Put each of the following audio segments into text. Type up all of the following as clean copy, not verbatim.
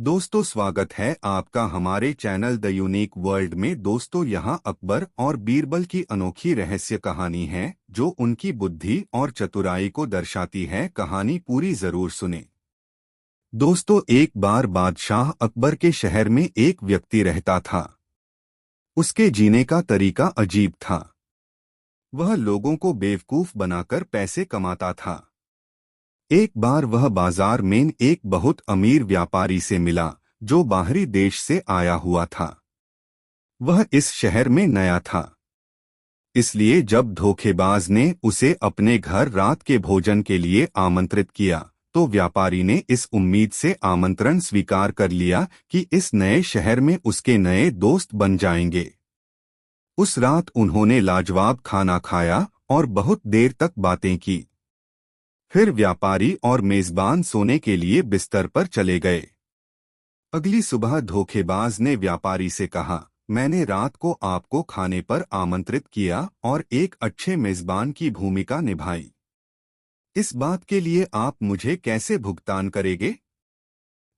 दोस्तों, स्वागत है आपका हमारे चैनल द यूनिक वर्ल्ड में। दोस्तों, यहाँ अकबर और बीरबल की अनोखी रहस्य कहानी है जो उनकी बुद्धि और चतुराई को दर्शाती है। कहानी पूरी जरूर सुने। दोस्तों, एक बार बादशाह अकबर के शहर में एक व्यक्ति रहता था। उसके जीने का तरीका अजीब था। वह लोगों को बेवकूफ बनाकर पैसे कमाता था। एक बार वह बाजार में एक बहुत अमीर व्यापारी से मिला जो बाहरी देश से आया हुआ था। वह इस शहर में नया था, इसलिए जब धोखेबाज ने उसे अपने घर रात के भोजन के लिए आमंत्रित किया तो व्यापारी ने इस उम्मीद से आमंत्रण स्वीकार कर लिया कि इस नए शहर में उसके नए दोस्त बन जाएंगे। उस रात उन्होंने लाजवाब खाना खाया और बहुत देर तक बातें की। फिर व्यापारी और मेजबान सोने के लिए बिस्तर पर चले गए। अगली सुबह धोखेबाज ने व्यापारी से कहा, मैंने रात को आपको खाने पर आमंत्रित किया और एक अच्छे मेजबान की भूमिका निभाई। इस बात के लिए आप मुझे कैसे भुगतान करेंगे?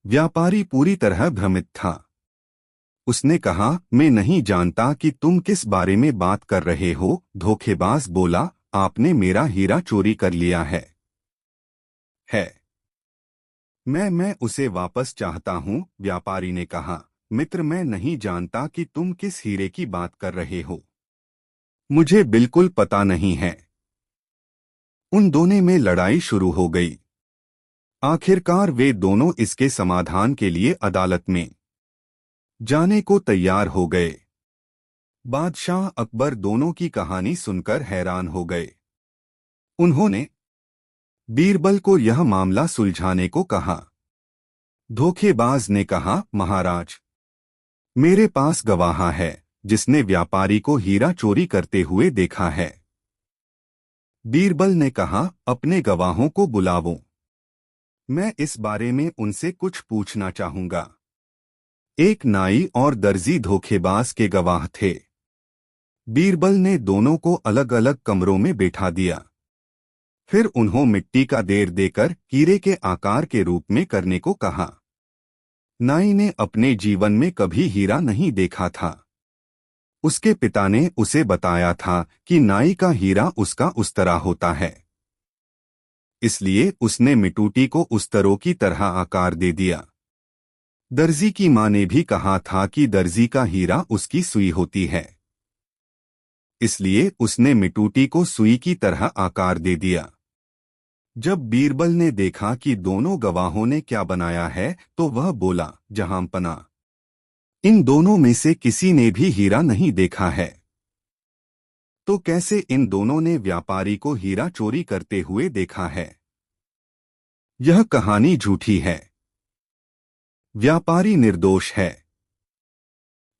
व्यापारी पूरी तरह भ्रमित था। उसने कहा, मैं नहीं जानता कि तुम किस बारे में बात कर रहे हो। धोखेबाज बोला, आपने मेरा हीरा चोरी कर लिया है। मैं उसे वापस चाहता हूँ। व्यापारी ने कहा, मित्र, मैं नहीं जानता कि तुम किस हीरे की बात कर रहे हो। मुझे बिल्कुल पता नहीं है। उन दोनों में लड़ाई शुरू हो गई। आखिरकार वे दोनों इसके समाधान के लिए अदालत में जाने को तैयार हो गए। बादशाह अकबर दोनों की कहानी सुनकर हैरान हो गए। उन्होंने बीरबल को यह मामला सुलझाने को कहा। धोखेबाज ने कहा, महाराज, मेरे पास गवाह है जिसने व्यापारी को हीरा चोरी करते हुए देखा है। बीरबल ने कहा, अपने गवाहों को बुलाओ, मैं इस बारे में उनसे कुछ पूछना चाहूंगा। एक नाई और दर्जी धोखेबाज के गवाह थे। बीरबल ने दोनों को अलग अलग कमरों में बैठा दिया। फिर उन्होंने मिट्टी का ढेर देकर हीरे के आकार के रूप में करने को कहा। नाई ने अपने जीवन में कभी हीरा नहीं देखा था। उसके पिता ने उसे बताया था कि नाई का हीरा उसका उस्तरा होता है, इसलिए उसने मिटूटी को उस्तरों की तरह आकार दे दिया। दर्जी की मां ने भी कहा था कि दर्जी का हीरा उसकी सुई होती है, इसलिए उसने मिटूटी को सुई की तरह आकार दे दिया। जब बीरबल ने देखा कि दोनों गवाहों ने क्या बनाया है तो वह बोला, जहांपना, इन दोनों में से किसी ने भी हीरा नहीं देखा है, तो कैसे इन दोनों ने व्यापारी को हीरा चोरी करते हुए देखा है? यह कहानी झूठी है। व्यापारी निर्दोष है।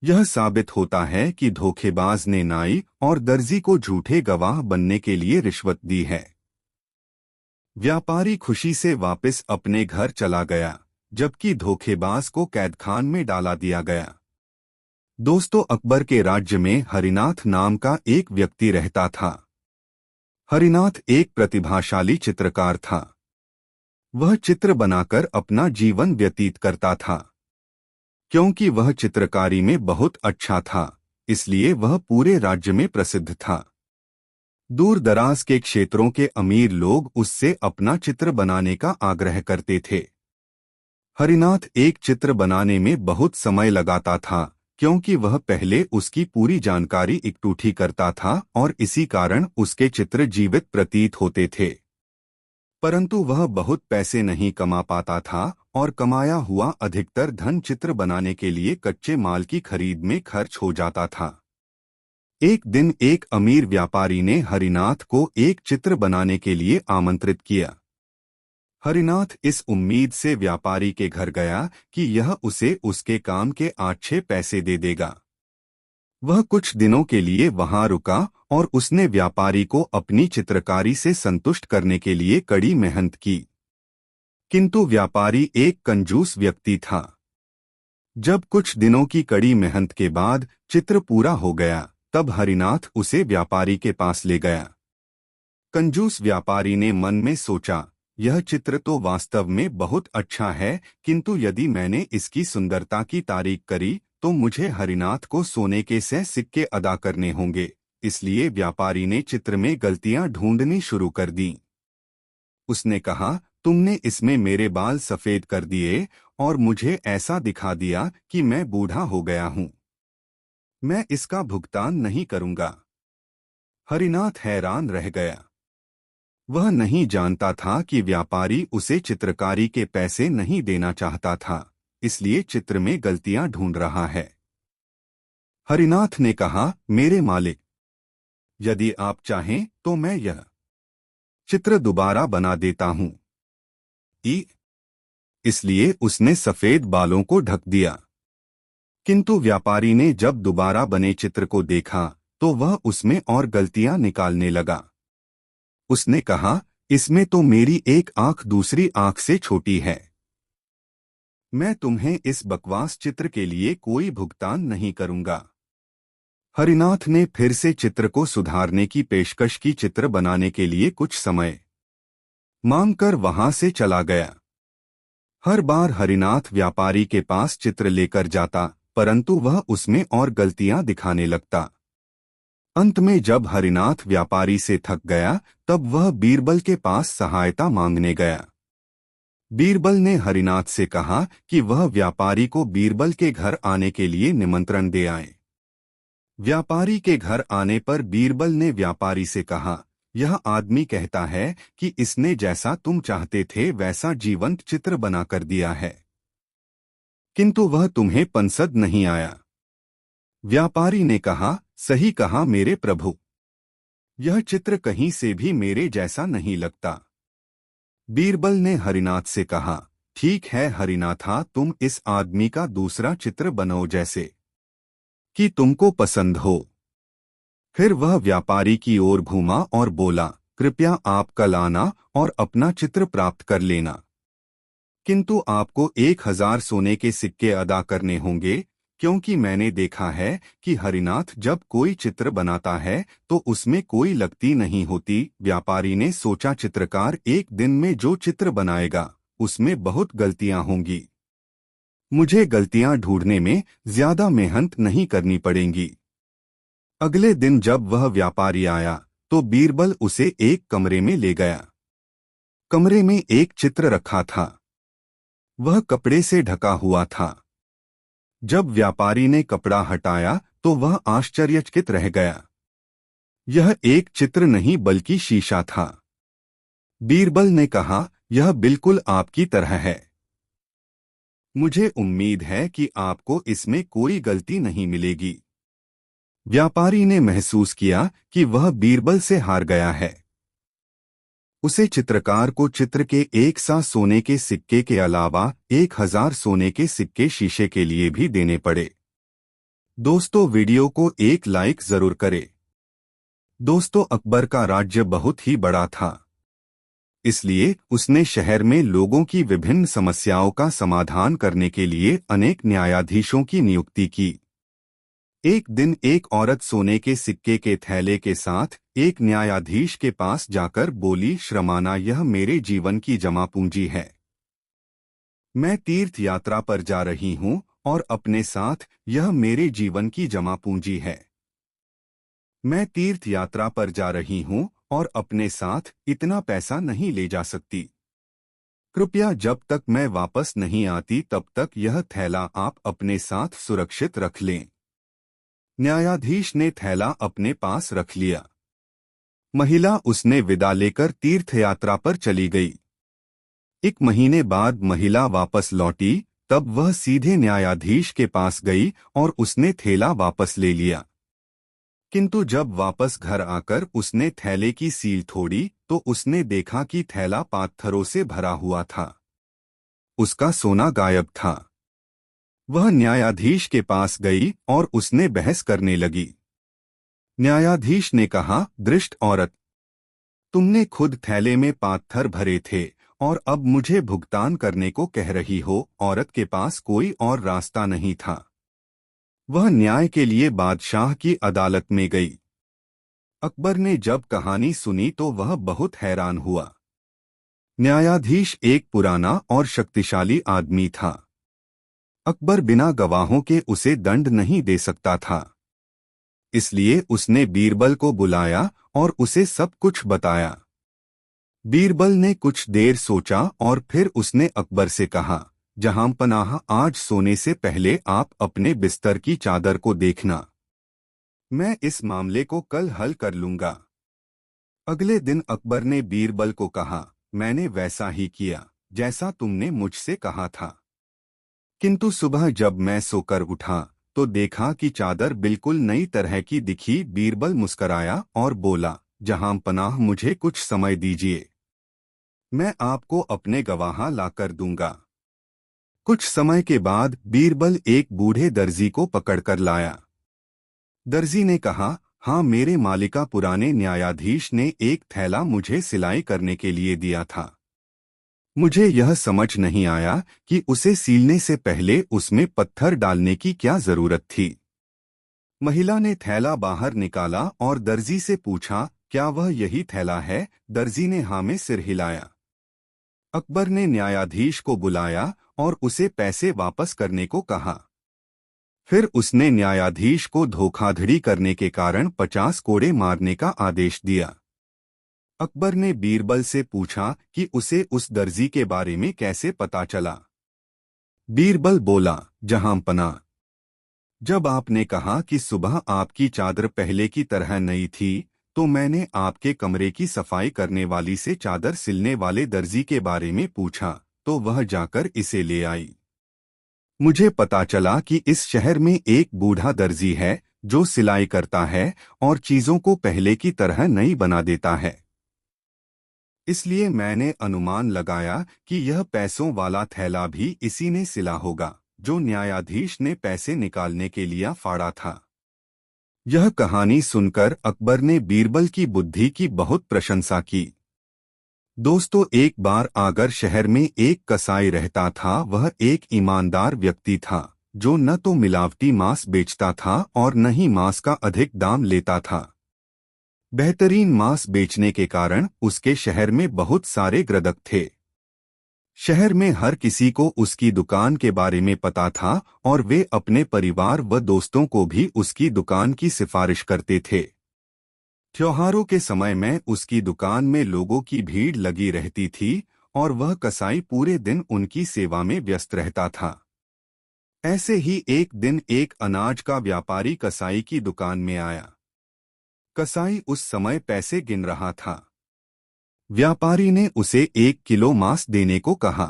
यह साबित होता है कि धोखेबाज ने नाई और दर्जी को झूठे गवाह बनने के लिए रिश्वत दी है। व्यापारी खुशी से वापस अपने घर चला गया, जबकि धोखेबाज को कैदखान में डाला दिया गया। दोस्तों, अकबर के राज्य में हरिनाथ नाम का एक व्यक्ति रहता था। हरिनाथ एक प्रतिभाशाली चित्रकार था। वह चित्र बनाकर अपना जीवन व्यतीत करता था। क्योंकि वह चित्रकारी में बहुत अच्छा था, इसलिए वह पूरे राज्य में प्रसिद्ध था। दूर दराज के क्षेत्रों के अमीर लोग उससे अपना चित्र बनाने का आग्रह करते थे। हरिनाथ एक चित्र बनाने में बहुत समय लगाता था, क्योंकि वह पहले उसकी पूरी जानकारी इकट्ठी करता था और इसी कारण उसके चित्र जीवित प्रतीत होते थे। परंतु वह बहुत पैसे नहीं कमा पाता था और कमाया हुआ अधिकतर धन चित्र बनाने के लिए कच्चे माल की खरीद में खर्च हो जाता था। एक दिन एक अमीर व्यापारी ने हरिनाथ को एक चित्र बनाने के लिए आमंत्रित किया। हरिनाथ इस उम्मीद से व्यापारी के घर गया कि यह उसे उसके काम के अच्छे पैसे दे देगा। वह कुछ दिनों के लिए वहां रुका और उसने व्यापारी को अपनी चित्रकारी से संतुष्ट करने के लिए कड़ी मेहनत की। किंतु व्यापारी एक कंजूस व्यक्ति था। जब कुछ दिनों की कड़ी मेहनत के बाद चित्र पूरा हो गया, तब हरिनाथ उसे व्यापारी के पास ले गया। कंजूस व्यापारी ने मन में सोचा, यह चित्र तो वास्तव में बहुत अच्छा है, किंतु यदि मैंने इसकी सुंदरता की तारीफ करी तो मुझे हरिनाथ को सोने के सिक्के अदा करने होंगे। इसलिए व्यापारी ने चित्र में गलतियां ढूंढनी शुरू कर दी। उसने कहा, तुमने इसमें मेरे बाल सफेद कर दिए और मुझे ऐसा दिखा दिया कि मैं बूढ़ा हो गया हूं। मैं इसका भुगतान नहीं करूंगा। हरिनाथ हैरान रह गया। वह नहीं जानता था कि व्यापारी उसे चित्रकारी के पैसे नहीं देना चाहता था, इसलिए चित्र में गलतियां ढूंढ रहा है। हरिनाथ ने कहा, मेरे मालिक, यदि आप चाहें तो मैं यह चित्र दोबारा बना देता हूं। इसलिए उसने सफेद बालों को ढक दिया। किंतु व्यापारी ने जब दोबारा बने चित्र को देखा तो वह उसमें और गलतियां निकालने लगा। उसने कहा, इसमें तो मेरी एक आंख दूसरी आंख से छोटी है। मैं तुम्हें इस बकवास चित्र के लिए कोई भुगतान नहीं करूंगा। हरिनाथ ने फिर से चित्र को सुधारने की पेशकश की। चित्र बनाने के लिए कुछ समय मांगकर वहां से चला गया। हर बार हरिनाथ व्यापारी के पास चित्र लेकर जाता, परंतु वह उसमें और गलतियां दिखाने लगता। अंत में जब हरिनाथ व्यापारी से थक गया तब वह बीरबल के पास सहायता मांगने गया। बीरबल ने हरिनाथ से कहा कि वह व्यापारी को बीरबल के घर आने के लिए निमंत्रण दे आए। व्यापारी के घर आने पर बीरबल ने व्यापारी से कहा, यह आदमी कहता है कि इसने जैसा तुम चाहते थे वैसा जीवंत चित्र बनाकर दिया है, किंतु वह तुम्हें पसंद नहीं आया। व्यापारी ने कहा, सही कहा मेरे प्रभु, यह चित्र कहीं से भी मेरे जैसा नहीं लगता। बीरबल ने हरिनाथ से कहा, ठीक है हरिनाथा, तुम इस आदमी का दूसरा चित्र बनाओ जैसे कि तुमको पसंद हो। फिर वह व्यापारी की ओर घूमा और बोला, कृपया आप कल आना और अपना चित्र प्राप्त कर लेना, किंतु आपको 1000 सोने के सिक्के अदा करने होंगे, क्योंकि मैंने देखा है कि हरिनाथ जब कोई चित्र बनाता है तो उसमें कोई लगती नहीं होती। व्यापारी ने सोचा, चित्रकार एक दिन में जो चित्र बनाएगा उसमें बहुत गलतियां होंगी। मुझे गलतियां ढूंढने में ज्यादा मेहनत नहीं करनी पड़ेंगी। अगले दिन जब वह व्यापारी आया तो बीरबल उसे एक कमरे में ले गया। कमरे में एक चित्र रखा था। वह कपड़े से ढका हुआ था। जब व्यापारी ने कपड़ा हटाया तो वह आश्चर्यचकित रह गया। यह एक चित्र नहीं बल्कि शीशा था। बीरबल ने कहा, यह बिल्कुल आपकी तरह है। मुझे उम्मीद है कि आपको इसमें कोई गलती नहीं मिलेगी। व्यापारी ने महसूस किया कि वह बीरबल से हार गया है। उसे चित्रकार को चित्र के 100 सोने के सिक्के के अलावा 1000 सोने के सिक्के शीशे के लिए भी देने पड़े। दोस्तों, वीडियो को एक लाइक जरूर करें। दोस्तों, अकबर का राज्य बहुत ही बड़ा था, इसलिए उसने शहर में लोगों की विभिन्न समस्याओं का समाधान करने के लिए अनेक न्यायाधीशों की नियुक्ति की। एक दिन एक औरत सोने के सिक्के के थैले के साथ एक न्यायाधीश के पास जाकर बोली, श्रमाना, यह मेरे जीवन की जमा पूंजी है। मैं तीर्थ यात्रा पर जा रही हूँ और अपने साथ यह मेरे जीवन की जमा पूंजी है। मैं तीर्थ यात्रा पर जा रही हूँ और अपने साथ इतना पैसा नहीं ले जा सकती। कृपया जब तक मैं वापस नहीं आती तब तक यह थैला आप अपने साथ सुरक्षित रख लें। न्यायाधीश ने थैला अपने पास रख लिया। महिला उसने विदा लेकर तीर्थ यात्रा पर चली गई। 1 महीने बाद महिला वापस लौटी, तब वह सीधे न्यायाधीश के पास गई और उसने थैला वापस ले लिया। किंतु जब वापस घर आकर उसने थैले की सील तोड़ी तो उसने देखा कि थैला पत्थरों से भरा हुआ था। उसका सोना गायब था। वह न्यायाधीश के पास गई और उसने बहस करने लगी। न्यायाधीश ने कहा, दुष्ट औरत, तुमने खुद थैले में पत्थर भरे थे और अब मुझे भुगतान करने को कह रही हो। औरत के पास कोई और रास्ता नहीं था। वह न्याय के लिए बादशाह की अदालत में गई। अकबर ने जब कहानी सुनी तो वह बहुत हैरान हुआ। न्यायाधीश एक पुराना और शक्तिशाली आदमी था। अकबर बिना गवाहों के उसे दंड नहीं दे सकता था। इसलिए उसने बीरबल को बुलाया और उसे सब कुछ बताया। बीरबल ने कुछ देर सोचा और फिर उसने अकबर से कहा, जहांपनाह, आज सोने से पहले आप अपने बिस्तर की चादर को देखना। मैं इस मामले को कल हल कर लूंगा। अगले दिन अकबर ने बीरबल को कहा, मैंने वैसा ही किया जैसा तुमने मुझसे कहा था। किंतु सुबह जब मैं सोकर उठा तो देखा कि चादर बिल्कुल नई तरह की दिखी। बीरबल मुस्कराया और बोला, जहांपनाह, मुझे कुछ समय दीजिए, मैं आपको अपने गवाह लाकर दूंगा। कुछ समय के बाद बीरबल एक बूढ़े दर्जी को पकड़कर लाया। दर्जी ने कहा, हाँ, मेरे मालिका पुराने न्यायाधीश ने एक थैला मुझे सिलाई करने के लिए दिया था। मुझे यह समझ नहीं आया कि उसे सीलने से पहले उसमें पत्थर डालने की क्या जरूरत थी। महिला ने थैला बाहर निकाला और दर्जी से पूछा, क्या वह यही थैला है? दर्जी ने हाँ में सिर हिलाया। अकबर ने न्यायाधीश को बुलाया और उसे पैसे वापस करने को कहा। फिर उसने न्यायाधीश को धोखाधड़ी करने के कारण 50 कोड़े मारने का आदेश दिया। अकबर ने बीरबल से पूछा कि उसे उस दर्जी के बारे में कैसे पता चला। बीरबल बोला, जहांपनाह, जब आपने कहा कि सुबह आपकी चादर पहले की तरह नई थी, तो मैंने आपके कमरे की सफाई करने वाली से चादर सिलने वाले दर्जी के बारे में पूछा, तो वह जाकर इसे ले आई। मुझे पता चला कि इस शहर में एक बूढ़ा दर्जी है जो सिलाई करता है और चीजों को पहले की तरह नई बना देता है। इसलिए मैंने अनुमान लगाया कि यह पैसों वाला थैला भी इसी ने सिला होगा जो न्यायाधीश ने पैसे निकालने के लिए फाड़ा था। यह कहानी सुनकर अकबर ने बीरबल की बुद्धि की बहुत प्रशंसा की। दोस्तों, एक बार आगर शहर में एक कसाई रहता था। वह एक ईमानदार व्यक्ति था जो न तो मिलावटी मांस बेचता था और न ही मांस का अधिक दाम लेता था। बेहतरीन मांस बेचने के कारण उसके शहर में बहुत सारे ग्राहक थे। शहर में हर किसी को उसकी दुकान के बारे में पता था और वे अपने परिवार व दोस्तों को भी उसकी दुकान की सिफारिश करते थे। त्योहारों के समय में उसकी दुकान में लोगों की भीड़ लगी रहती थी और वह कसाई पूरे दिन उनकी सेवा में व्यस्त रहता था। ऐसे ही एक दिन एक अनाज का व्यापारी कसाई की दुकान में आया। कसाई उस समय पैसे गिन रहा था। व्यापारी ने उसे 1 किलो मांस देने को कहा।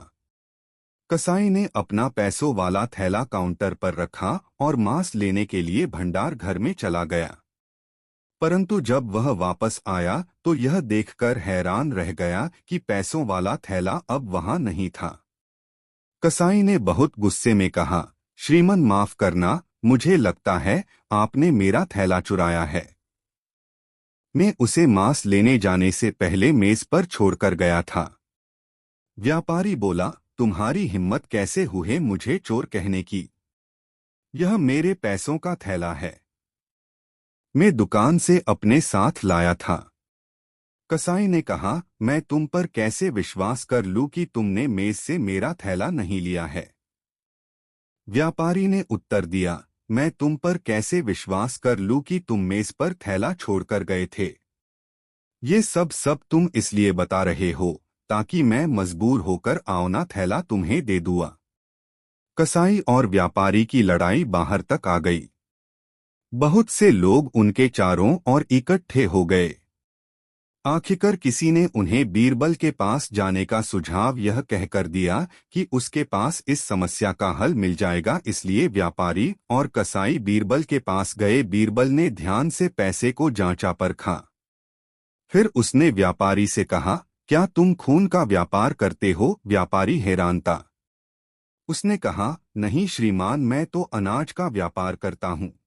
कसाई ने अपना पैसों वाला थैला काउंटर पर रखा और मांस लेने के लिए भंडार घर में चला गया। परंतु जब वह वापस आया तो यह देखकर हैरान रह गया कि पैसों वाला थैला अब वहां नहीं था। कसाई ने बहुत गुस्से में कहा, श्रीमान, माफ करना, मुझे लगता है आपने मेरा थैला चुराया है। मैं उसे मांस लेने जाने से पहले मेज पर छोड़कर गया था। व्यापारी बोला, तुम्हारी हिम्मत कैसे हुई मुझे चोर कहने की? यह मेरे पैसों का थैला है, मैं दुकान से अपने साथ लाया था। कसाई ने कहा, मैं तुम पर कैसे विश्वास कर लूं कि तुमने मेज से मेरा थैला नहीं लिया है? व्यापारी ने उत्तर दिया, मैं तुम पर कैसे विश्वास कर लूं कि तुम मेज पर थैला छोड़कर गए थे? ये सब तुम इसलिए बता रहे हो ताकि मैं मजबूर होकर आओना थैला तुम्हें दे दूँ। कसाई और व्यापारी की लड़ाई बाहर तक आ गई। बहुत से लोग उनके चारों ओर इकट्ठे हो गए। आखिरकार किसी ने उन्हें बीरबल के पास जाने का सुझाव यह कहकर दिया कि उसके पास इस समस्या का हल मिल जाएगा। इसलिए व्यापारी और कसाई बीरबल के पास गए। बीरबल ने ध्यान से पैसे को जांचा परखा। फिर उसने व्यापारी से कहा, क्या तुम खून का व्यापार करते हो? व्यापारी हैरान था। उसने कहा, नहीं श्रीमान, मैं तो अनाज का व्यापार करता हूँ।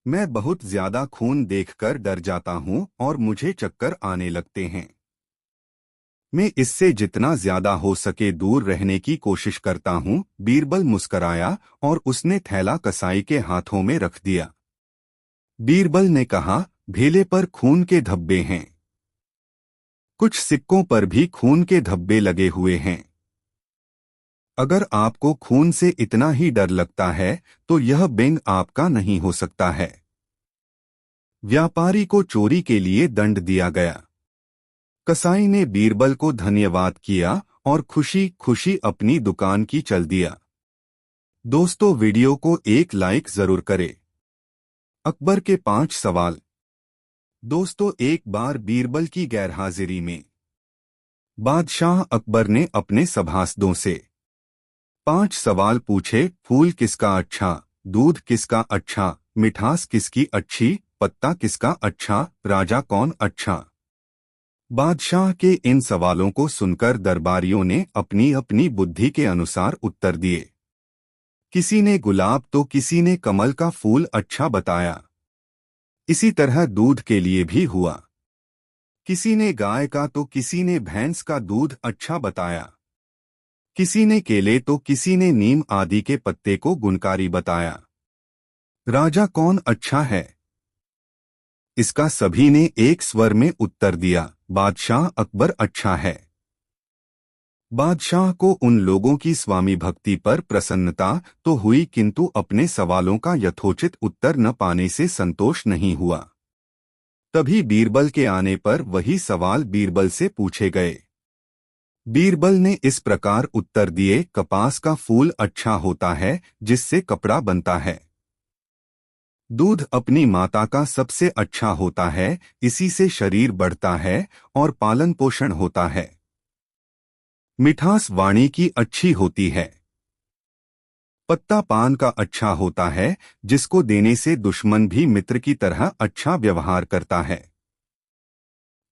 मैं बहुत ज्यादा खून देखकर डर जाता हूँ और मुझे चक्कर आने लगते हैं। मैं इससे जितना ज्यादा हो सके दूर रहने की कोशिश करता हूँ। बीरबल मुस्कराया और उसने थैला कसाई के हाथों में रख दिया। बीरबल ने कहा, भेले पर खून के धब्बे हैं। कुछ सिक्कों पर भी खून के धब्बे लगे हुए हैं। अगर आपको खून से इतना ही डर लगता है तो यह बैंक आपका नहीं हो सकता है। व्यापारी को चोरी के लिए दंड दिया गया। कसाई ने बीरबल को धन्यवाद किया और खुशी खुशी अपनी दुकान की चल दिया। दोस्तों, वीडियो को एक लाइक जरूर करें। अकबर के 5 सवाल। दोस्तों, एक बार बीरबल की गैरहाजिरी में बादशाह अकबर ने अपने सभासदों से 5 सवाल पूछे। फूल किसका अच्छा, दूध किसका अच्छा, मिठास किसकी अच्छी, पत्ता किसका अच्छा, राजा कौन अच्छा। बादशाह के इन सवालों को सुनकर दरबारियों ने अपनी अपनी बुद्धि के अनुसार उत्तर दिए। किसी ने गुलाब तो किसी ने कमल का फूल अच्छा बताया। इसी तरह दूध के लिए भी हुआ। किसी ने गाय का तो किसी ने भैंस का दूध अच्छा बताया। किसी ने केले तो किसी ने नीम आदि के पत्ते को गुणकारी बताया। राजा कौन अच्छा है, इसका सभी ने एक स्वर में उत्तर दिया, बादशाह अकबर अच्छा है। बादशाह को उन लोगों की स्वामी भक्ति पर प्रसन्नता तो हुई, किंतु अपने सवालों का यथोचित उत्तर न पाने से संतोष नहीं हुआ। तभी बीरबल के आने पर वही सवाल बीरबल से पूछे गए। बीरबल ने इस प्रकार उत्तर दिए, कपास का फूल अच्छा होता है जिससे कपड़ा बनता है। दूध अपनी माता का सबसे अच्छा होता है, इसी से शरीर बढ़ता है और पालन पोषण होता है। मिठास वाणी की अच्छी होती है। पत्ता पान का अच्छा होता है, जिसको देने से दुश्मन भी मित्र की तरह अच्छा व्यवहार करता है।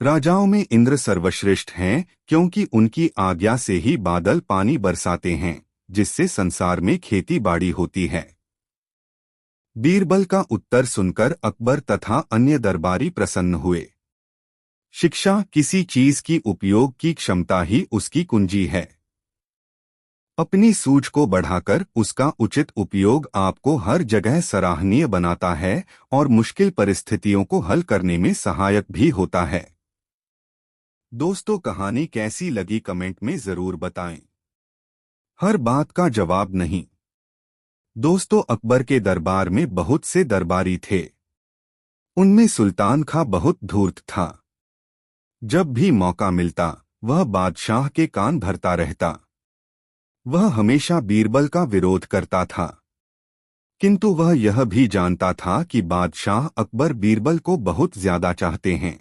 राजाओं में इंद्र सर्वश्रेष्ठ हैं, क्योंकि उनकी आज्ञा से ही बादल पानी बरसाते हैं, जिससे संसार में खेती बाड़ी होती है। बीरबल का उत्तर सुनकर अकबर तथा अन्य दरबारी प्रसन्न हुए। शिक्षा, किसी चीज की उपयोग की क्षमता ही उसकी कुंजी है। अपनी सूझ को बढ़ाकर उसका उचित उपयोग आपको हर जगह सराहनीय बनाता है और मुश्किल परिस्थितियों को हल करने में सहायक भी होता है। दोस्तों, कहानी कैसी लगी कमेंट में जरूर बताएं। हर बात का जवाब नहीं। दोस्तों, अकबर के दरबार में बहुत से दरबारी थे। उनमें सुल्तान खां बहुत धूर्त था। जब भी मौका मिलता वह बादशाह के कान भरता रहता। वह हमेशा बीरबल का विरोध करता था, किंतु वह यह भी जानता था कि बादशाह अकबर बीरबल को बहुत ज्यादा चाहते हैं।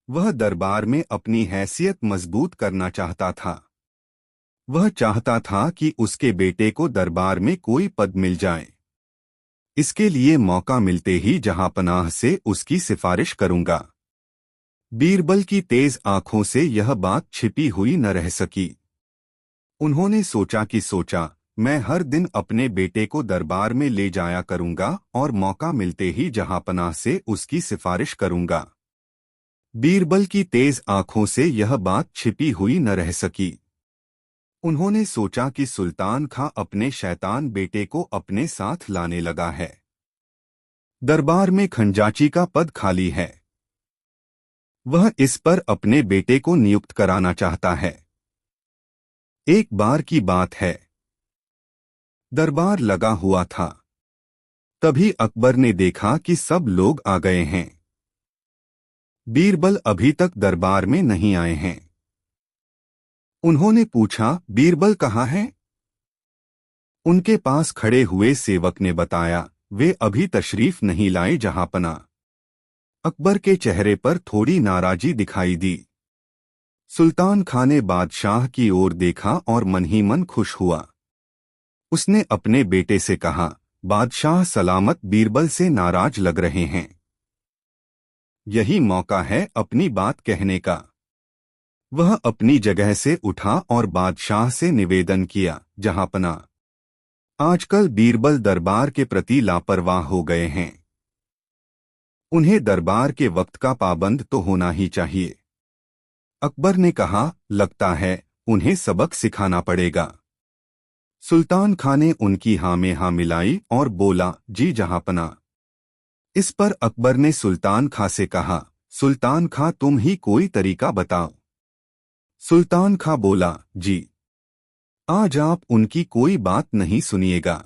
वह दरबार में अपनी हैसियत मजबूत करना चाहता था। वह चाहता था कि उसके बेटे को दरबार में कोई पद मिल जाए। इसके लिए मौका मिलते ही जहांपनाह से उसकी सिफारिश करूंगा। बीरबल की तेज आंखों से यह बात छिपी हुई न रह सकी। उन्होंने सोचा कि मैं हर दिन अपने बेटे को दरबार में ले जाया करूंगा और मौका मिलते ही जहांपनाह से उसकी सिफारिश करूंगा। बीरबल की तेज आंखों से यह बात छिपी हुई न रह सकी। उन्होंने सोचा कि सुल्तान खां अपने शैतान बेटे को अपने साथ लाने लगा है। दरबार में खंजाची का पद खाली है। वह इस पर अपने बेटे को नियुक्त कराना चाहता है। एक बार की बात है, दरबार लगा हुआ था। तभी अकबर ने देखा कि सब लोग आ गए हैं। बीरबल अभी तक दरबार में नहीं आए हैं। उन्होंने पूछा, बीरबल कहाँ हैं? उनके पास खड़े हुए सेवक ने बताया, वे अभी तशरीफ नहीं लाए जहांपना। अकबर के चेहरे पर थोड़ी नाराजी दिखाई दी। सुल्तान खां ने बादशाह की ओर देखा और मन ही मन खुश हुआ। उसने अपने बेटे से कहा, बादशाह सलामत बीरबल से नाराज लग रहे हैं। यही मौका है अपनी बात कहने का। वह अपनी जगह से उठा और बादशाह से निवेदन किया, जहांपना, आजकल बीरबल दरबार के प्रति लापरवाह हो गए हैं। उन्हें दरबार के वक्त का पाबंद तो होना ही चाहिए। अकबर ने कहा, लगता है उन्हें सबक सिखाना पड़ेगा। सुल्तान खां ने उनकी हाँ में हाँ मिलाई और बोला, जी जहांपना। इस पर अकबर ने सुल्तान खां से कहा, सुल्तान खां तुम ही कोई तरीका बताओ। सुल्तान खां बोला, जी, आज आप उनकी कोई बात नहीं सुनिएगा।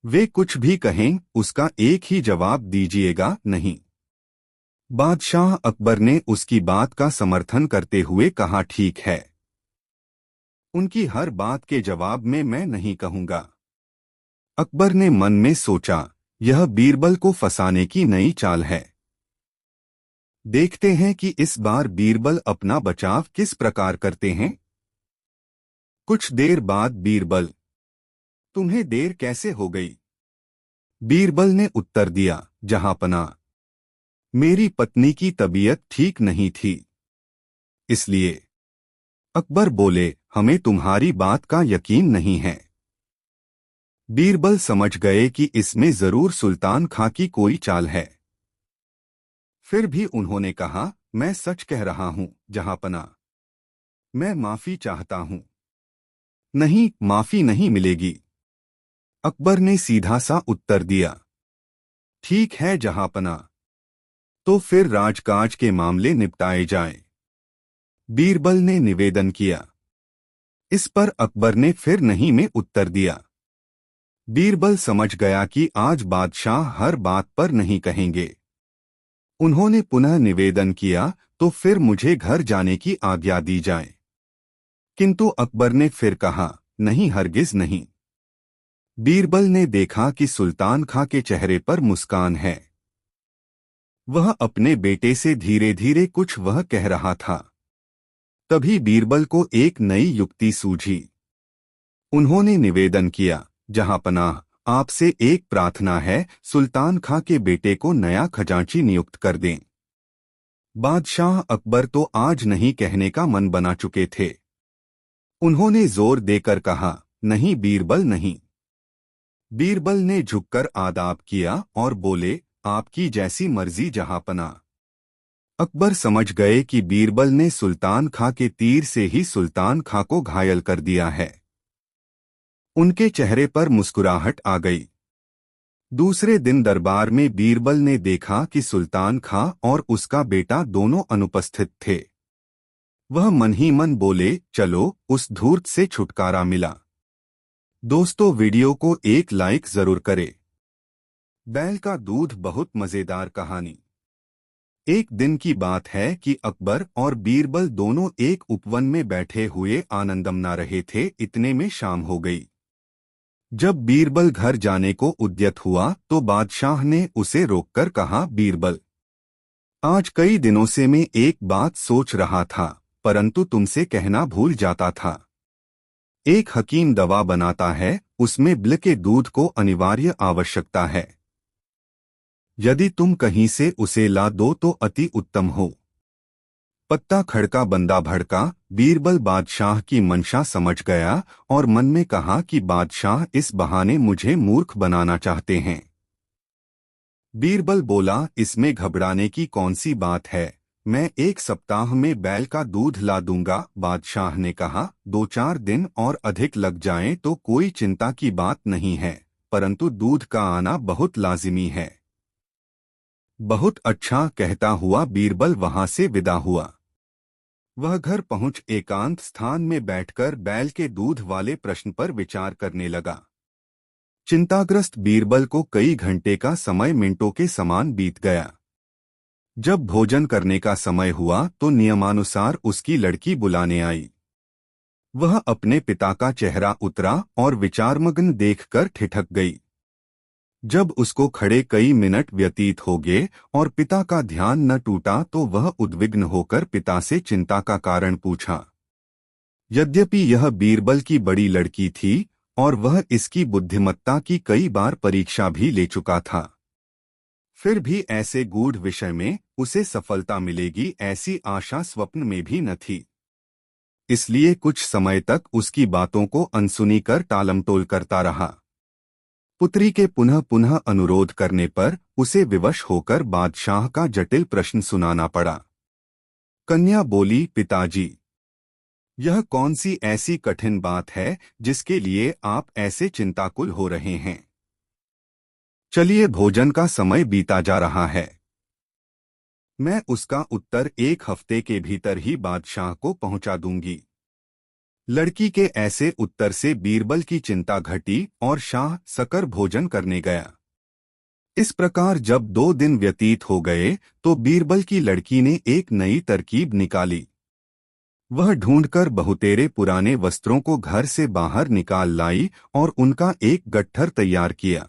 वे कुछ भी कहें उसका एक ही जवाब दीजिएगा, नहीं। बादशाह अकबर ने उसकी बात का समर्थन करते हुए कहा, ठीक है, उनकी हर बात के जवाब में मैं नहीं कहूंगा। अकबर ने मन में सोचा, यह बीरबल को फंसाने की नई चाल है। देखते हैं कि इस बार बीरबल अपना बचाव किस प्रकार करते हैं। कुछ देर बाद बीरबल, तुम्हें देर कैसे हो गई? बीरबल ने उत्तर दिया, जहांपना, मेरी पत्नी की तबीयत ठीक नहीं थी, इसलिए। अकबर बोले, हमें तुम्हारी बात का यकीन नहीं है। बीरबल समझ गए कि इसमें जरूर सुल्तान खां की कोई चाल है। फिर भी उन्होंने कहा, मैं सच कह रहा हूं, जहांपना, मैं माफी चाहता हूं। नहीं, माफी नहीं मिलेगी। अकबर ने सीधा सा उत्तर दिया। ठीक है जहांपना, तो फिर राजकाज के मामले निपटाए जाएं। बीरबल ने निवेदन किया। इस पर अकबर ने फिर नहीं में उत्तर दिया। बीरबल समझ गया कि आज बादशाह हर बात पर नहीं कहेंगे। उन्होंने पुनः निवेदन किया, तो फिर मुझे घर जाने की आज्ञा दी जाए। किंतु अकबर ने फिर कहा, नहीं, हरगिज नहीं। बीरबल ने देखा कि सुल्तान खां के चेहरे पर मुस्कान है। वह अपने बेटे से धीरे धीरे कुछ वह कह रहा था। तभी बीरबल को एक नई युक्ति सूझी। उन्होंने निवेदन किया, जहांपनाह, आपसे एक प्रार्थना है, सुल्तान खां के बेटे को नया खजांची नियुक्त कर दें। बादशाह अकबर तो आज नहीं कहने का मन बना चुके थे। उन्होंने जोर देकर कहा, नहीं बीरबल, नहीं। बीरबल ने झुककर आदाब किया और बोले, आपकी जैसी मर्जी जहांपना। अकबर समझ गए कि बीरबल ने सुल्तान खां के तीर से ही सुल्तान खां को घायल कर दिया है। उनके चेहरे पर मुस्कुराहट आ गई। दूसरे दिन दरबार में बीरबल ने देखा कि सुल्तान खां और उसका बेटा दोनों अनुपस्थित थे। वह मन ही मन बोले, चलो, उस धूर्त से छुटकारा मिला। दोस्तों, वीडियो को एक लाइक जरूर करें। बैल का दूध बहुत मजेदार कहानी। एक दिन की बात है कि अकबर और बीरबल दोनों एक उपवन में बैठे हुए आनंद मना रहे थे। इतने में शाम हो गई। जब बीरबल घर जाने को उद्यत हुआ तो बादशाह ने उसे रोककर कहा, बीरबल, आज कई दिनों से मैं एक बात सोच रहा था, परंतु तुमसे कहना भूल जाता था। एक हकीम दवा बनाता है, उसमें बिल के दूध को अनिवार्य आवश्यकता है। यदि तुम कहीं से उसे ला दो तो अति उत्तम हो। पत्ता खड़का बंदा भड़का। बीरबल बादशाह की मंशा समझ गया और मन में कहा कि बादशाह इस बहाने मुझे मूर्ख बनाना चाहते हैं। बीरबल बोला, इसमें घबराने की कौन सी बात है, मैं एक सप्ताह में बैल का दूध ला दूंगा। बादशाह ने कहा, 2-4 दिन और अधिक लग जाएं तो कोई चिंता की बात नहीं है, परंतु दूध का आना बहुत लाजिमी है। बहुत अच्छा, कहता हुआ बीरबल वहां से विदा हुआ। वह घर पहुंच एकांत स्थान में बैठकर बैल के दूध वाले प्रश्न पर विचार करने लगा। चिंताग्रस्त बीरबल को कई घंटे का समय मिनटों के समान बीत गया। जब भोजन करने का समय हुआ तो नियमानुसार उसकी लड़की बुलाने आई। वह अपने पिता का चेहरा उतरा और विचारमग्न देखकर ठिठक गई। जब उसको खड़े कई मिनट व्यतीत हो गए और पिता का ध्यान न टूटा तो वह उद्विग्न होकर पिता से चिंता का कारण पूछा। यद्यपि यह बीरबल की बड़ी लड़की थी और वह इसकी बुद्धिमत्ता की कई बार परीक्षा भी ले चुका था, फिर भी ऐसे गूढ़ विषय में उसे सफलता मिलेगी ऐसी आशा स्वप्न में भी न थी। इसलिए कुछ समय तक उसकी बातों को अनसुनी कर टालमटोल करता रहा। पुत्री के पुनः पुनः अनुरोध करने पर उसे विवश होकर बादशाह का जटिल प्रश्न सुनाना पड़ा। कन्या बोली, पिताजी, यह कौन सी ऐसी कठिन बात है जिसके लिए आप ऐसे चिंताकुल हो रहे हैं? चलिए, भोजन का समय बीता जा रहा है। मैं उसका उत्तर 1 हफ्ते के भीतर ही बादशाह को पहुंचा दूंगी। लड़की के ऐसे उत्तर से बीरबल की चिंता घटी और शाह सकर भोजन करने गया। इस प्रकार जब 2 दिन व्यतीत हो गए तो बीरबल की लड़की ने एक नई तरकीब निकाली। वह ढूंढकर बहुतेरे पुराने वस्त्रों को घर से बाहर निकाल लाई और उनका एक गट्ठर तैयार किया।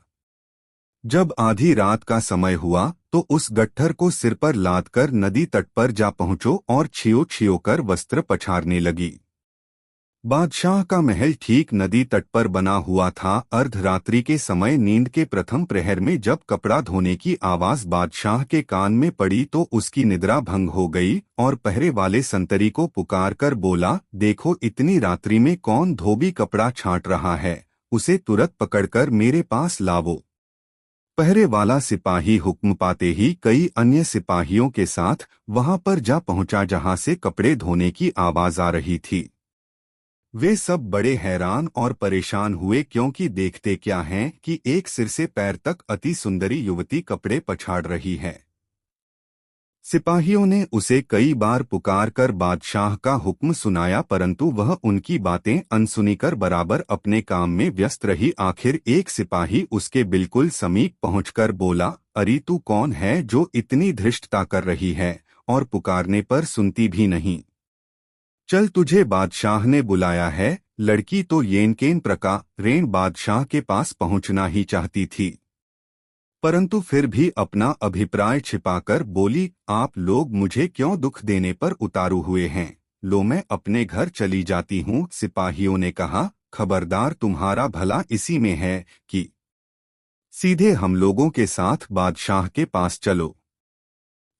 जब आधी रात का समय हुआ तो उस गट्ठर को सिर पर लादकर नदी तट पर जा पहुंचो और छियो छियो कर वस्त्र पछारने लगी। बादशाह का महल ठीक नदी तट पर बना हुआ था। अर्धरात्रि के समय नींद के प्रथम प्रहर में जब कपड़ा धोने की आवाज बादशाह के कान में पड़ी तो उसकी निद्रा भंग हो गई और पहरे वाले संतरी को पुकार कर बोला, देखो इतनी रात्रि में कौन धोबी कपड़ा छांट रहा है, उसे तुरंत पकड़कर मेरे पास लावो। पहरे वाला सिपाही हुक्म पाते ही कई अन्य सिपाहियों के साथ वहां पर जा पहुंचा जहां से कपड़े धोने की आवाज आ रही थी। वे सब बड़े हैरान और परेशान हुए क्योंकि देखते क्या हैं कि एक सिर से पैर तक अति सुंदरी युवती कपड़े पछाड़ रही है। सिपाहियों ने उसे कई बार पुकार कर बादशाह का हुक्म सुनाया परंतु वह उनकी बातें अनसुनी कर बराबर अपने काम में व्यस्त रही। आखिर एक सिपाही उसके बिल्कुल समीप पहुंचकर बोला, अरे तू कौन है जो इतनी धृष्टता कर रही है और पुकारने पर सुनती भी नहीं। चल तुझे बादशाह ने बुलाया है। लड़की तो येनकेन प्रकारेण बादशाह के पास पहुंचना ही चाहती थी परंतु फिर भी अपना अभिप्राय छिपाकर बोली, आप लोग मुझे क्यों दुख देने पर उतारू हुए हैं, लो मैं अपने घर चली जाती हूँ। सिपाहियों ने कहा, खबरदार तुम्हारा भला इसी में है कि सीधे हम लोगों के साथ बादशाह के पास चलो।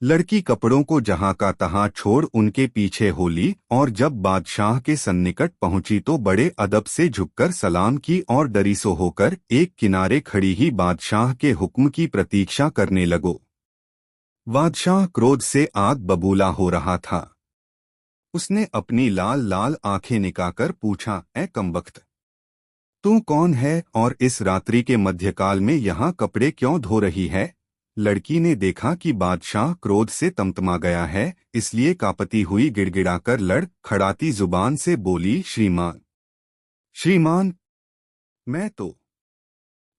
लड़की कपड़ों को जहां का तहां छोड़ उनके पीछे हो ली और जब बादशाह के सन्निकट पहुंची तो बड़े अदब से झुककर सलाम की और डरी सो होकर एक किनारे खड़ी ही बादशाह के हुक्म की प्रतीक्षा करने लगो। बादशाह क्रोध से आग बबूला हो रहा था। उसने अपनी लाल लाल आंखें निकाकर पूछा, ए कमबख्त, तू कौन है और इस रात्रि के मध्यकाल में यहाँ कपड़े क्यों धो रही है। लड़की ने देखा कि बादशाह क्रोध से तमतमा गया है, इसलिए कांपती हुई गिड़गिड़ाकर लड़ खड़ाती जुबान से बोली, श्रीमान श्रीमान मैं तो।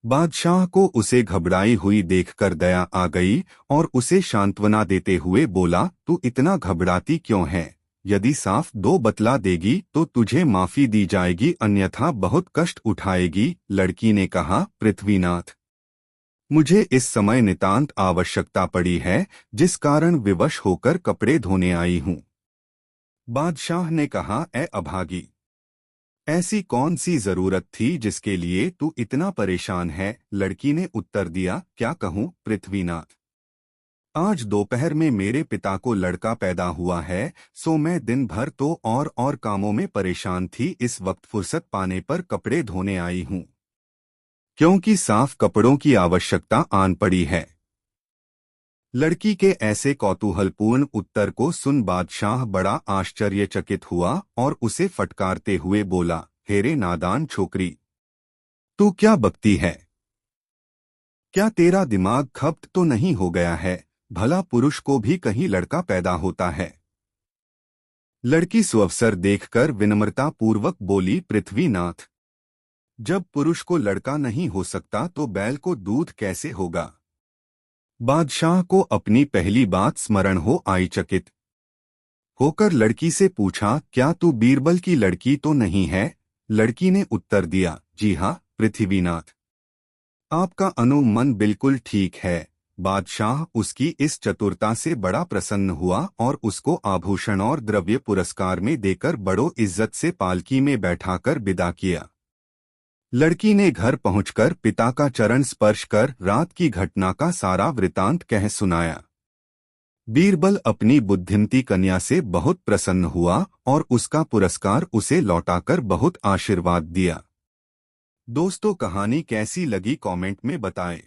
बादशाह को उसे घबराई हुई देखकर दया आ गई और उसे सांत्वना देते हुए बोला, तू इतना घबराती क्यों है, यदि साफ दो बतला देगी तो तुझे माफी दी जाएगी अन्यथा बहुत कष्ट उठाएगी। लड़की ने कहा, पृथ्वीनाथ, मुझे इस समय नितांत आवश्यकता पड़ी है जिस कारण विवश होकर कपड़े धोने आई हूँ। बादशाह ने कहा, ए अभागी, ऐसी कौन सी जरूरत थी जिसके लिए तू इतना परेशान है। लड़की ने उत्तर दिया, क्या कहूँ पृथ्वीनाथ, आज दोपहर में मेरे पिता को लड़का पैदा हुआ है, सो मैं दिन भर तो और कामों में परेशान थी, इस वक्त फुर्सत पाने पर कपड़े धोने आई हूँ क्योंकि साफ कपड़ों की आवश्यकता आन पड़ी है। लड़की के ऐसे कौतूहलपूर्ण उत्तर को सुन बादशाह बड़ा आश्चर्यचकित हुआ और उसे फटकारते हुए बोला, हेरे नादान छोकरी, तू क्या बकती है, क्या तेरा दिमाग खप्त तो नहीं हो गया है, भला पुरुष को भी कहीं लड़का पैदा होता है। लड़की सुअवसर देखकर विनम्रता पूर्वक बोली, पृथ्वीनाथ, जब पुरुष को लड़का नहीं हो सकता तो बैल को दूध कैसे होगा। बादशाह को अपनी पहली बात स्मरण हो आई। चकित होकर लड़की से पूछा, क्या तू बीरबल की लड़की तो नहीं है। लड़की ने उत्तर दिया, जी हाँ पृथ्वीनाथ, आपका अनुमान बिल्कुल ठीक है। बादशाह उसकी इस चतुरता से बड़ा प्रसन्न हुआ और उसको आभूषण और द्रव्य पुरस्कार में देकर बड़ो इज्जत से पालकी में बैठाकर विदा किया। लड़की ने घर पहुंचकर पिता का चरण स्पर्श कर रात की घटना का सारा वृतांत कह सुनाया। बीरबल अपनी बुद्धिमती कन्या से बहुत प्रसन्न हुआ और उसका पुरस्कार उसे लौटाकर बहुत आशीर्वाद दिया। दोस्तों, कहानी कैसी लगी कमेंट में बताएं।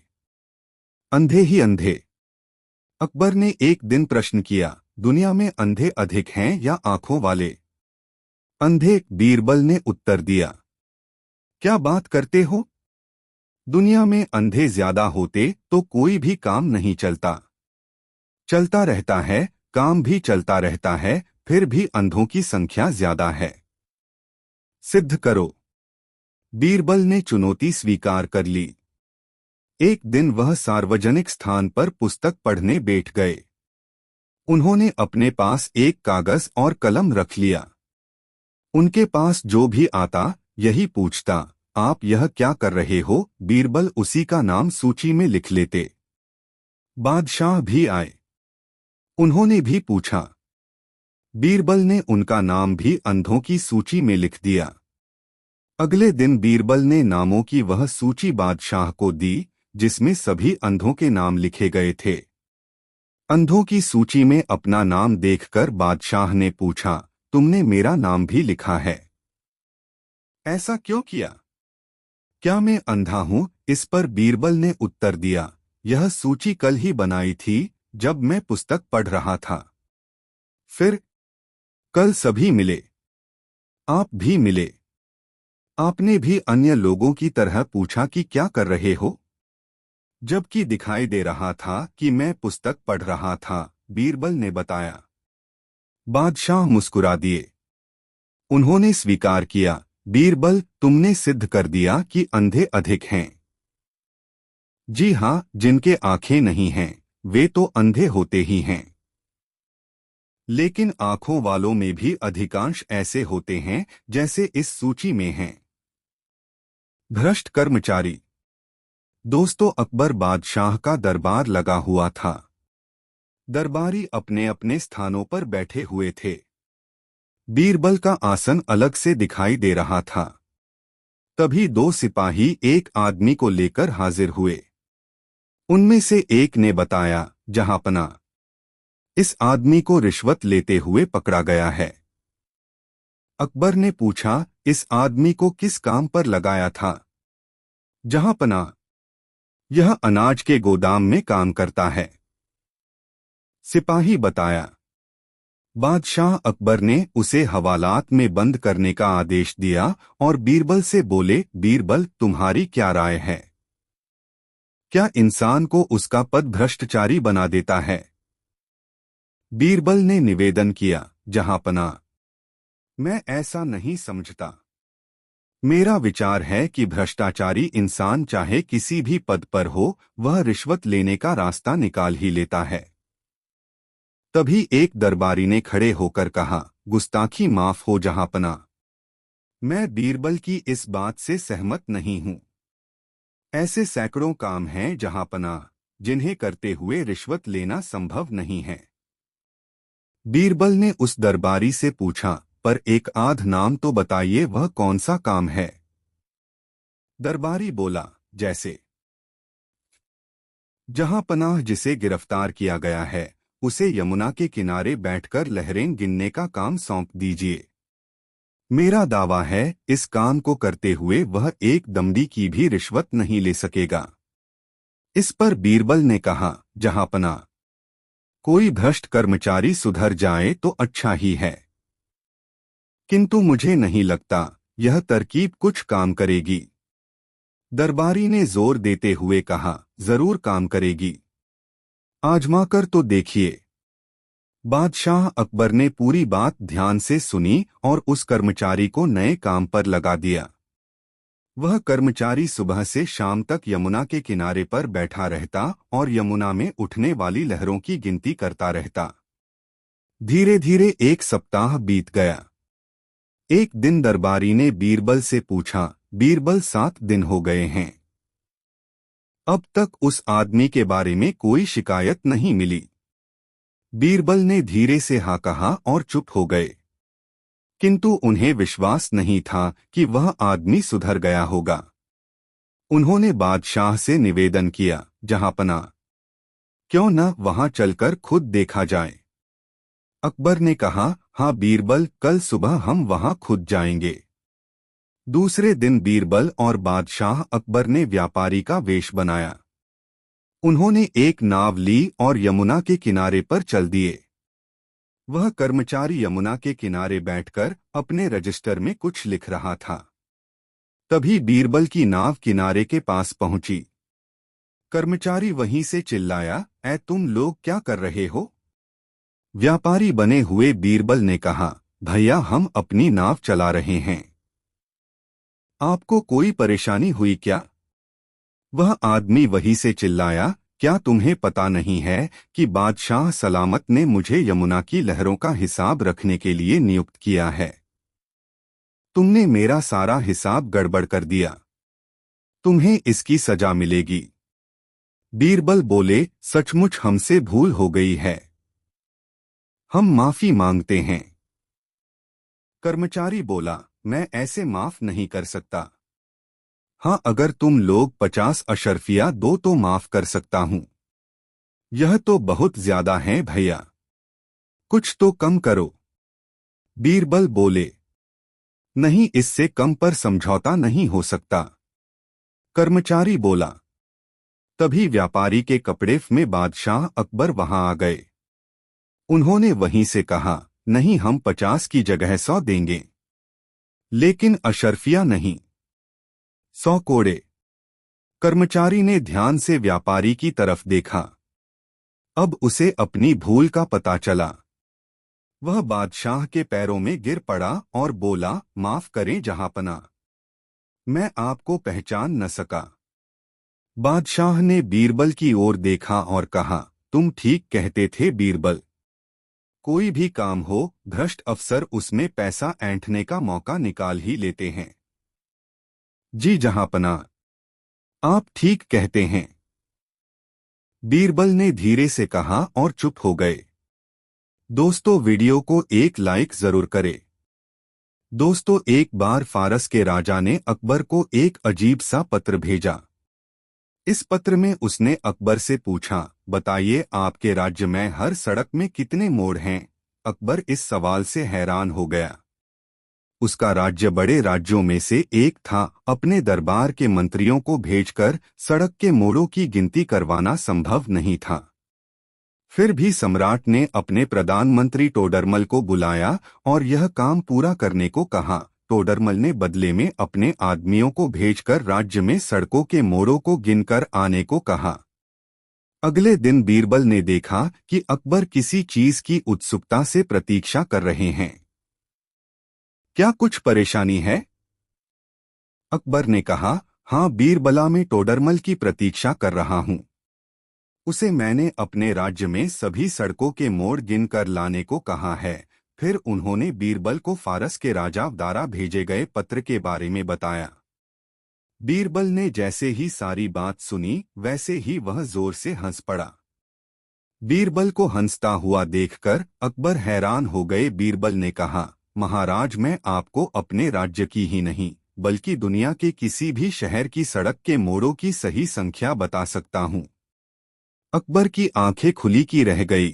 अंधे ही अंधे। अकबर ने एक दिन प्रश्न किया, दुनिया में अंधे अधिक हैं या आंखों वाले। अंधे, बीरबल ने उत्तर दिया, क्या बात करते हो, दुनिया में अंधे ज्यादा होते तो कोई भी काम नहीं चलता। चलता रहता है, काम भी चलता रहता है, फिर भी अंधों की संख्या ज्यादा है। सिद्ध करो। बीरबल ने चुनौती स्वीकार कर ली। एक दिन वह सार्वजनिक स्थान पर पुस्तक पढ़ने बैठ गए। उन्होंने अपने पास एक कागज और कलम रख लिया। उनके पास जो भी आता यही पूछता, आप यह क्या कर रहे हो? बीरबल उसी का नाम सूची में लिख लेते। बादशाह भी आए। उन्होंने भी पूछा। बीरबल ने उनका नाम भी अंधों की सूची में लिख दिया। अगले दिन बीरबल ने नामों की वह सूची बादशाह को दी, जिसमें सभी अंधों के नाम लिखे गए थे। अंधों की सूची में अपना नाम देखकर बादशाह ने पूछा, तुमने मेरा नाम भी लिखा है? ऐसा क्यों किया? क्या मैं अंधा हूं? इस पर बीरबल ने उत्तर दिया, यह सूची कल ही बनाई थी जब मैं पुस्तक पढ़ रहा था। फिर कल सभी मिले, आप भी मिले। आपने भी अन्य लोगों की तरह पूछा कि क्या कर रहे हो, जबकि दिखाई दे रहा था कि मैं पुस्तक पढ़ रहा था, बीरबल ने बताया। बादशाह मुस्कुरा दिए। उन्होंने स्वीकार किया, बीरबल, तुमने सिद्ध कर दिया कि अंधे अधिक हैं। जी हाँ, जिनके आंखें नहीं हैं वे तो अंधे होते ही हैं। लेकिन आंखों वालों में भी अधिकांश ऐसे होते हैं जैसे इस सूची में हैं। भ्रष्ट कर्मचारी। दोस्तों, अकबर बादशाह का दरबार लगा हुआ था। दरबारी अपने अपने स्थानों पर बैठे हुए थे। बीरबल का आसन अलग से दिखाई दे रहा था। तभी दो सिपाही एक आदमी को लेकर हाजिर हुए। उनमें से एक ने बताया, जहांपना, इस आदमी को रिश्वत लेते हुए पकड़ा गया है। अकबर ने पूछा, इस आदमी को किस काम पर लगाया था? जहांपना, यह अनाज के गोदाम में काम करता है। सिपाही बताया। बादशाह अकबर ने उसे हवालात में बंद करने का आदेश दिया और बीरबल से बोले, बीरबल, तुम्हारी क्या राय है? क्या इंसान को उसका पद भ्रष्टाचारी बना देता है? बीरबल ने निवेदन किया, जहांपना, मैं ऐसा नहीं समझता। मेरा विचार है कि भ्रष्टाचारी इंसान चाहे किसी भी पद पर हो, वह रिश्वत लेने का रास्ता निकाल ही लेता है। तभी एक दरबारी ने खड़े होकर कहा, गुस्ताखी माफ हो जहांपना, मैं बीरबल की इस बात से सहमत नहीं हूं। ऐसे सैकड़ों काम हैं जहांपना, जिन्हें करते हुए रिश्वत लेना संभव नहीं है। बीरबल ने उस दरबारी से पूछा, पर एक आध नाम तो बताइए, वह कौन सा काम है? दरबारी बोला, जैसे जहांपनाह, जिसे गिरफ्तार किया गया है उसे यमुना के किनारे बैठकर लहरें गिनने का काम सौंप दीजिए। मेरा दावा है इस काम को करते हुए वह एक दमड़ी की भी रिश्वत नहीं ले सकेगा। इस पर बीरबल ने कहा, जहांपना, कोई भ्रष्ट कर्मचारी सुधर जाए तो अच्छा ही है, किंतु मुझे नहीं लगता यह तरकीब कुछ काम करेगी। दरबारी ने जोर देते हुए कहा, जरूर काम करेगी, आजमाकर तो देखिए। बादशाह अकबर ने पूरी बात ध्यान से सुनी और उस कर्मचारी को नए काम पर लगा दिया। वह कर्मचारी सुबह से शाम तक यमुना के किनारे पर बैठा रहता और यमुना में उठने वाली लहरों की गिनती करता रहता। धीरे धीरे एक सप्ताह बीत गया। एक दिन दरबारी ने बीरबल से पूछा, बीरबल, 7 दिन हो गए हैं, अब तक उस आदमी के बारे में कोई शिकायत नहीं मिली। बीरबल ने धीरे से हाँ कहा और चुप हो गए, किंतु उन्हें विश्वास नहीं था कि वह आदमी सुधर गया होगा। उन्होंने बादशाह से निवेदन किया, जहांपना, क्यों न वहां चलकर खुद देखा जाए? अकबर ने कहा, हाँ बीरबल, कल सुबह हम वहां खुद जाएंगे। दूसरे दिन बीरबल और बादशाह अकबर ने व्यापारी का वेश बनाया। उन्होंने एक नाव ली और यमुना के किनारे पर चल दिए। वह कर्मचारी यमुना के किनारे बैठकर अपने रजिस्टर में कुछ लिख रहा था। तभी बीरबल की नाव किनारे के पास पहुंची। कर्मचारी वहीं से चिल्लाया, तुम लोग क्या कर रहे हो? व्यापारी बने हुए बीरबल ने कहा, भैया हम अपनी नाव चला रहे हैं। आपको कोई परेशानी हुई क्या? वह आदमी वहीं से चिल्लाया, क्या तुम्हें पता नहीं है कि बादशाह सलामत ने मुझे यमुना की लहरों का हिसाब रखने के लिए नियुक्त किया है? तुमने मेरा सारा हिसाब गड़बड़ कर दिया। तुम्हें इसकी सजा मिलेगी। बीरबल बोले, सचमुच हमसे भूल हो गई है। हम माफी मांगते हैं। कर्मचारी बोला, मैं ऐसे माफ नहीं कर सकता। हाँ, अगर तुम लोग 50 अशर्फिया दो तो माफ कर सकता हूं। यह तो बहुत ज्यादा है भैया। कुछ तो कम करो। बीरबल बोले, नहीं, इससे कम पर समझौता नहीं हो सकता। कर्मचारी बोला। तभी व्यापारी के कपड़े में बादशाह अकबर वहां आ गए। उन्होंने वहीं से कहा, नहीं, हम 50 की जगह 100 देंगे, लेकिन अशर्फिया नहीं। 100 कोड़े। कर्मचारी ने ध्यान से व्यापारी की तरफ देखा। अब उसे अपनी भूल का पता चला। वह बादशाह के पैरों में गिर पड़ा और बोला, माफ करें जहांपना, मैं आपको पहचान न सका। बादशाह ने बीरबल की ओर देखा और कहा, तुम ठीक कहते थे बीरबल। कोई भी काम हो, भ्रष्ट अफसर उसमें पैसा ऐंठने का मौका निकाल ही लेते हैं। जी जहांपना, आप ठीक कहते हैं। बीरबल ने धीरे से कहा और चुप हो गए। दोस्तों, वीडियो को एक लाइक जरूर करें। दोस्तों, एक बार फारस के राजा ने अकबर को एक अजीब सा पत्र भेजा। इस पत्र में उसने अकबर से पूछा, बताइए आपके राज्य में हर सड़क में कितने मोड़ हैं? अकबर इस सवाल से हैरान हो गया। उसका राज्य बड़े राज्यों में से एक था। अपने दरबार के मंत्रियों को भेजकर सड़क के मोड़ों की गिनती करवाना संभव नहीं था। फिर भी सम्राट ने अपने प्रधानमंत्री टोडरमल को बुलाया और यह काम पूरा करने को कहा। टोडरमल ने बदले में अपने आदमियों को भेजकर राज्य में सड़कों के मोड़ों को गिनकर आने को कहा। अगले दिन बीरबल ने देखा कि अकबर किसी चीज की उत्सुकता से प्रतीक्षा कर रहे हैं। क्या कुछ परेशानी है? अकबर ने कहा, हाँ बीरबला, मैं टोडरमल की प्रतीक्षा कर रहा हूँ। उसे मैंने अपने राज्य में सभी सड़कों के मोड़ गिनकर लाने को कहा है। फिर उन्होंने बीरबल को फारस के राजा द्वारा भेजे गए पत्र के बारे में बताया। बीरबल ने जैसे ही सारी बात सुनी, वैसे ही वह जोर से हंस पड़ा। बीरबल को हंसता हुआ देखकर अकबर हैरान हो गए। बीरबल ने कहा, महाराज, मैं आपको अपने राज्य की ही नहीं बल्कि दुनिया के किसी भी शहर की सड़क के मोड़ों की सही संख्या बता सकता हूँ। अकबर की आंखें खुली की रह गई।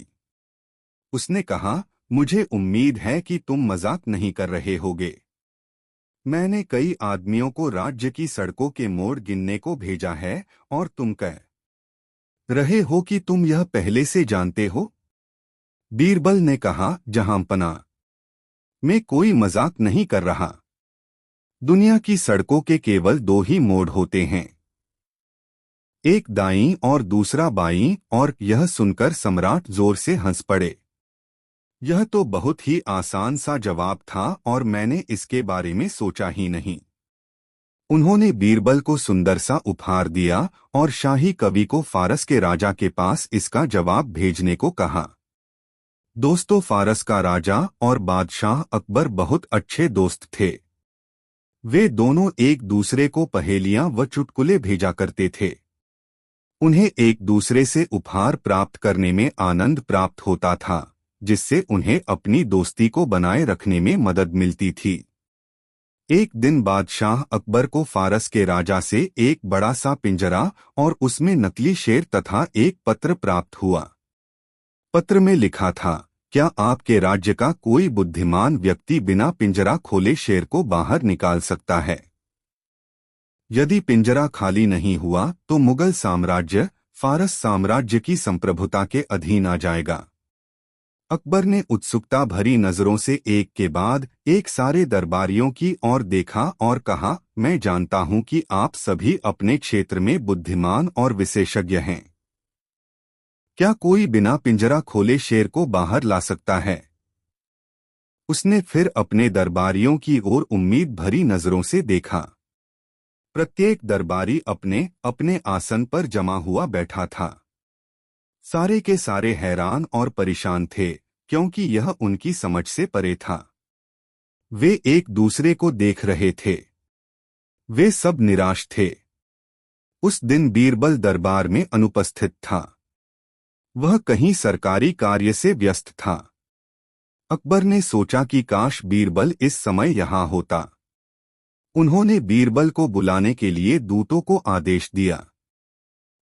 उसने कहा, मुझे उम्मीद है कि तुम मजाक नहीं कर रहे होगे। मैंने कई आदमियों को राज्य की सड़कों के मोड़ गिनने को भेजा है और तुम कह रहे हो कि तुम यह पहले से जानते हो। बीरबल ने कहा, जहांपना, मैं कोई मजाक नहीं कर रहा। दुनिया की सड़कों के केवल 2 ही मोड़ होते हैं, एक दाईं और दूसरा बाईं। और यह सुनकर सम्राट जोर से हंस पड़े। यह तो बहुत ही आसान सा जवाब था और मैंने इसके बारे में सोचा ही नहीं। उन्होंने बीरबल को सुंदर सा उपहार दिया और शाही कवि को फारस के राजा के पास इसका जवाब भेजने को कहा। दोस्तों, फारस का राजा और बादशाह अकबर बहुत अच्छे दोस्त थे। वे दोनों एक दूसरे को पहेलियां व चुटकुले भेजा करते थे। उन्हें एक दूसरे से उपहार प्राप्त करने में आनंद प्राप्त होता था, जिससे उन्हें अपनी दोस्ती को बनाए रखने में मदद मिलती थी। एक दिन बादशाह अकबर को फारस के राजा से एक बड़ा सा पिंजरा और उसमें नकली शेर तथा एक पत्र प्राप्त हुआ। पत्र में लिखा था, क्या आपके राज्य का कोई बुद्धिमान व्यक्ति बिना पिंजरा खोले शेर को बाहर निकाल सकता है? यदि पिंजरा खाली नहीं हुआ तो मुगल साम्राज्य फारस साम्राज्य की संप्रभुता के अधीन आ जाएगा। अकबर ने उत्सुकता भरी नजरों से एक के बाद एक सारे दरबारियों की ओर देखा और कहा, मैं जानता हूं कि आप सभी अपने क्षेत्र में बुद्धिमान और विशेषज्ञ हैं। क्या कोई बिना पिंजरा खोले शेर को बाहर ला सकता है? उसने फिर अपने दरबारियों की ओर उम्मीद भरी नजरों से देखा। प्रत्येक दरबारी अपने अपने आसन पर जमा हुआ बैठा था। सारे के सारे हैरान और परेशान थे, क्योंकि यह उनकी समझ से परे था। वे एक दूसरे को देख रहे थे। वे सब निराश थे। उस दिन बीरबल दरबार में अनुपस्थित था। वह कहीं सरकारी कार्य से व्यस्त था। अकबर ने सोचा कि काश बीरबल इस समय यहाँ होता। उन्होंने बीरबल को बुलाने के लिए दूतों को आदेश दिया।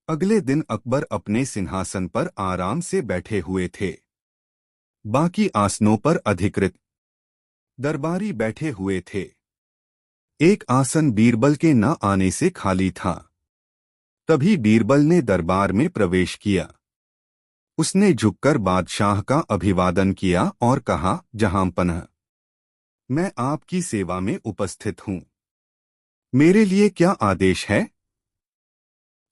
अगले दिन अकबर अपने सिंहासन पर आराम से बैठे हुए थे। बाकी आसनों पर अधिकृत दरबारी बैठे हुए थे। एक आसन बीरबल के न आने से खाली था। तभी बीरबल ने दरबार में प्रवेश किया। उसने झुककर बादशाह का अभिवादन किया और कहा, जहांपनाह, मैं आपकी सेवा में उपस्थित हूँ। मेरे लिए क्या आदेश है?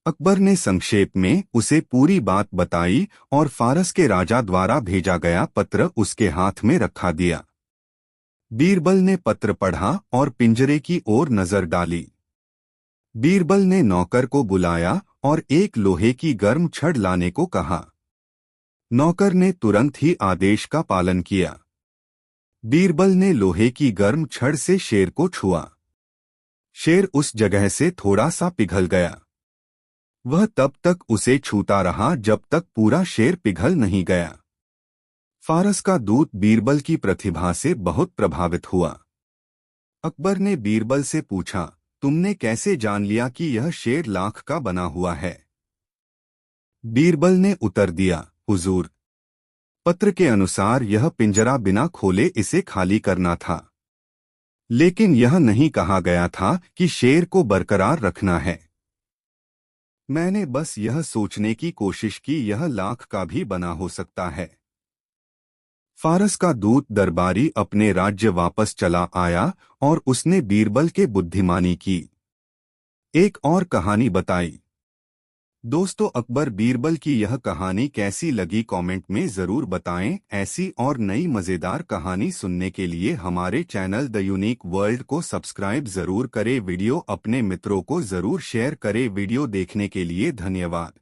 अकबर ने संक्षेप में उसे पूरी बात बताई और फारस के राजा द्वारा भेजा गया पत्र उसके हाथ में रखा दिया। बीरबल ने पत्र पढ़ा और पिंजरे की ओर नजर डाली। बीरबल ने नौकर को बुलाया और एक लोहे की गर्म छड़ लाने को कहा। नौकर ने तुरंत ही आदेश का पालन किया। बीरबल ने लोहे की गर्म छड़ से शेर को छुआ। शेर उस जगह से थोड़ा सा पिघल गया। वह तब तक उसे छूता रहा जब तक पूरा शेर पिघल नहीं गया। फारस का दूत बीरबल की प्रतिभा से बहुत प्रभावित हुआ। अकबर ने बीरबल से पूछा, तुमने कैसे जान लिया कि यह शेर लाख का बना हुआ है? बीरबल ने उत्तर दिया, हुजूर, पत्र के अनुसार यह पिंजरा बिना खोले इसे खाली करना था। लेकिन यह नहीं कहा गया था कि शेर को बरकरार रखना है। मैंने बस यह सोचने की कोशिश की यह लाख का भी बना हो सकता है। फारस का दूत दरबारी अपने राज्य वापस चला आया और उसने बीरबल के बुद्धिमानी की एक और कहानी बताई। दोस्तों, अकबर बीरबल की यह कहानी कैसी लगी कमेंट में ज़रूर बताएं। ऐसी और नई मज़ेदार कहानी सुनने के लिए हमारे चैनल द यूनिक वर्ल्ड को सब्सक्राइब ज़रूर करें। वीडियो अपने मित्रों को ज़रूर शेयर करें। वीडियो देखने के लिए धन्यवाद।